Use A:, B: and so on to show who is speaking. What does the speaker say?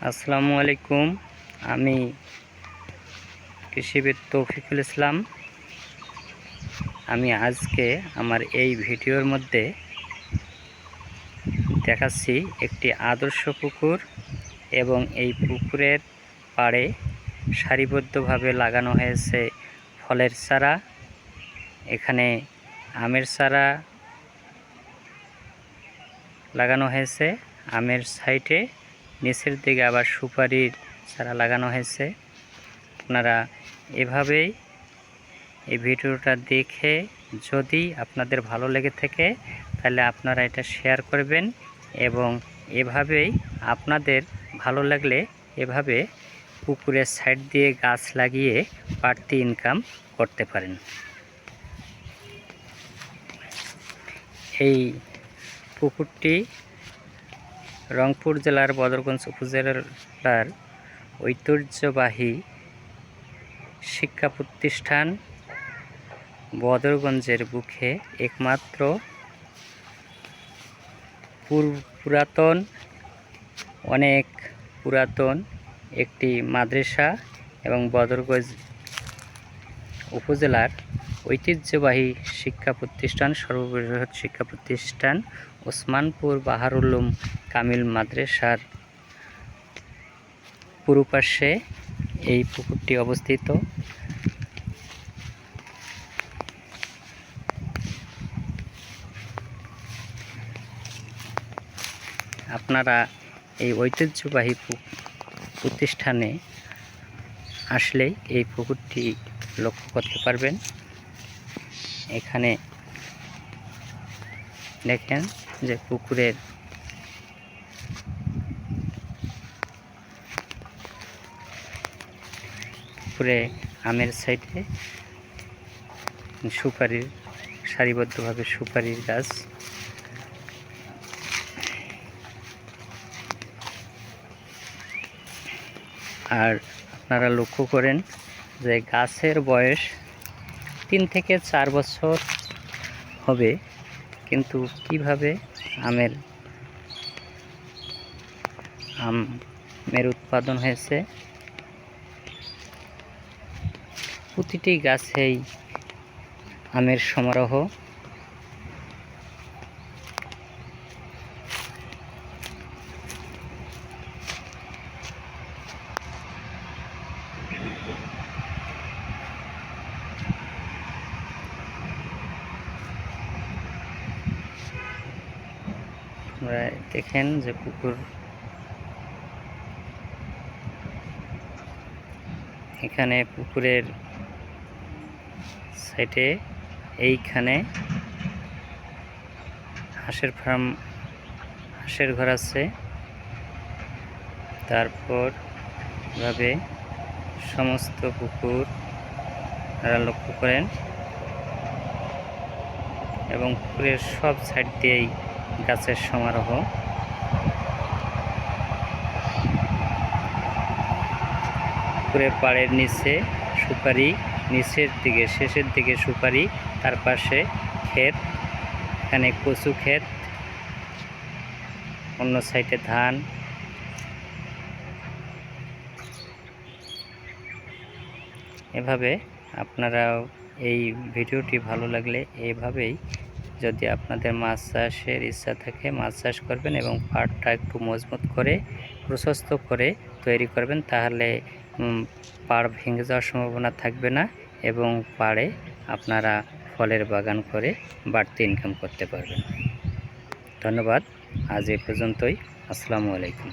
A: আসসালামু আলাইকুম। আমি কৃষিবিদ তৌফিকুল ইসলাম। আমি আজকে আমার এই ভিডিওর মধ্যে দেখাচ্ছি একটি আদর্শ পুকুর এবং এই পুকুরের পাড়ে সারিবদ্ধভাবে লাগানো হয়েছে ফলের চারা। এখানে আমের চারা লাগানো হয়েছে, আমের সাইডে নিচের দিকে আবার সুপারির চারা লাগানো হয়েছে। আপনারা এভাবেই এই ভিডিওটা দেখে যদি আপনাদের ভালো লেগে থাকে তাহলে আপনারা এটা শেয়ার করবেন এবং এভাবেই আপনাদের ভালো লাগলে এভাবে পুকুরের সাইড দিয়ে গাছ লাগিয়ে বাড়তি ইনকাম করতে পারেন। এই পুকুরটি রংপুর জেলার বদরগঞ্জ উপজেলার ঐতিহ্যবাহী শিক্ষা প্রতিষ্ঠান বদরগঞ্জের বুকে একমাত্র অনেক পুরাতন একটি মাদ্রাসা এবং বদরগঞ্জ উপজেলার ঐতিহ্যবাহী শিক্ষা প্রতিষ্ঠান, সর্ববৃহৎ শিক্ষা প্রতিষ্ঠান ওসমানপুর বাহারুল উলুম কামিল মাদ্রাসার পূর্ব পাশে এই পুকুরটি অবস্থিত। আপনারা এই ঐতিহ্যবাহী প্রতিষ্ঠানে আসলেই এই পুকুরটি লক্ষ্য করতে পারবেন। এখানে দেখেন যে পুকুরে আমের সাইডে সুপারির সারিবদ্ধভাবে সুপারির গাছ। আর আপনারা লক্ষ্য করেন যে গাছের বয়স 3 থেকে 4 বছর হবে, কিন্তু কিভাবে আমের উৎপাদন হয়েছে। প্রতিটি গাছেই আমের সমারোহ। আপনারা দেখেন যে পুকুর এখানে পুকুরের সাইডে এইখানে হাঁসের ফার্ম, হাঁসের ঘর আছে। তারপর ভাবে সমস্ত পুকুর আপনারা লক্ষ্য করেন এবং পুকুরের সব সাইড দিয়েই গাছের সমারোহ। পুকুরের পাড়ের নিচে সুপারি, নিচের দিকে শেষের দিকে সুপারি, তার পাশে ক্ষেত, এখানে কচু ক্ষেত, অন্য সাইডে ধান। এভাবে আপনারাও এই ভিডিওটি ভালো লাগলে এইভাবেই যদি আপনাদের মাছ চাষের ইচ্ছা থাকে মাছ চাষ করবেন এবং পাড়টা একটু মজবুত করে প্রশস্ত করে তৈরি করবেন, তাহলে পাড় ভেঙে যাওয়ার সম্ভাবনা থাকবে না এবং পাড়ে আপনারা ফলের বাগান করে বাড়তি ইনকাম করতে পারবেন। ধন্যবাদ। আজ এই পর্যন্তই। আসসালামু আলাইকুম।